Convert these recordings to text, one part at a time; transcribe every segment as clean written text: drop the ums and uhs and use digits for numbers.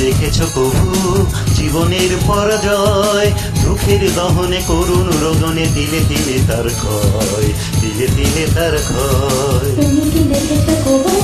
দেখেছো কবু জীবনের পরাজয়? দুঃখের দহনে করুণ রোদনে তিলে তিলে তার ক্ষয়, তিলে তিলে তার ক্ষয়। তুমি কি দেখেছো কবু?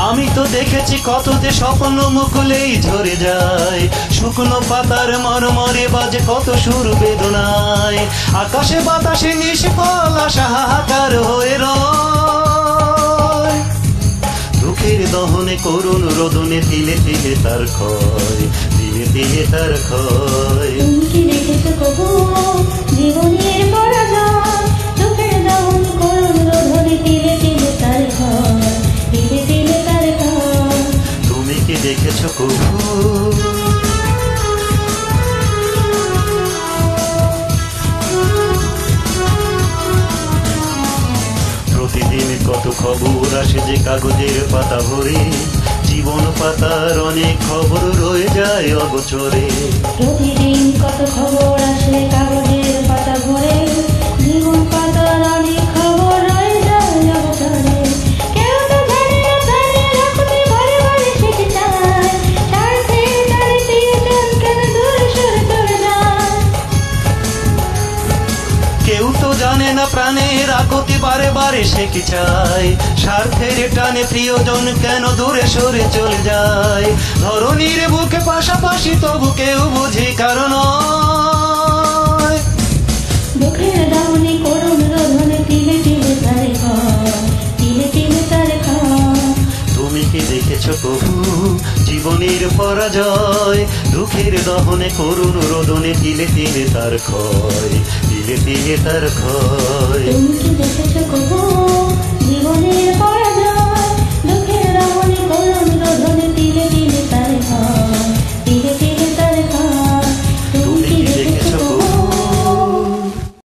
আমি তো দেখেছি কত যে স্বপ্ন মুকুলেই ঝরে যায়, শুকনো পাতার মরমরে বাজে কত সুর বেদনায়। আকাশে বাতাসে নিষ্ফল আশা হাহাকার হয়ে রয়, দুঃখের দহনে করুণ রোদনে তিলে তিলে তার ক্ষয়, তিলে তিলে তার ক্ষয়। তুমি কি দেখেছো কবু জীবনের পরাজয়? দুঃখের দহনে করুণ রোদনে তিলে তিলে তার ক্ষয়, তিলে তিলে তার ক্ষয়। তুমি কি দেখেছো কবু? প্রতিদিন কত খবর আসে যে কাগজের পাতা ভরে, জীবন পাতার অনেক খবর রয়ে যায় অগোচরে। প্রতিদিন কত খবর আসে কাগজের পাতা ভরে, জীবন পাতার অনেক খবর রয়ে যায় অগোচরে। কেউ তো জানে না প্রাণের রাখতে বারে বারে শিখে যায়, স্বার্থের টানে প্রিয়জন কেন দূরে সরে চলে যায়। কেউ তো জানে না প্রাণের আকুতি বারে বারে সে কি চায়, স্বার্থের টানে প্রিয়জন কেন দূরে সরে চলে যায়। ধরনীর বুকে পাশাপাশি তবু কেউ বুঝে কারণ দুঃখের দহনে করুণ রোদনে তিলে তিলে তার ক্ষয়, তিলে তিলে তার ক্ষয়। তুমি কি দেখেছো প্রভু জীবনের পরাজয়? দুঃখের দহনে করুণ রোদনে তিলে তিলে তার ক্ষয়, তিলে তিলে তার ক্ষয়। তুমি কি দেখেছো কবু?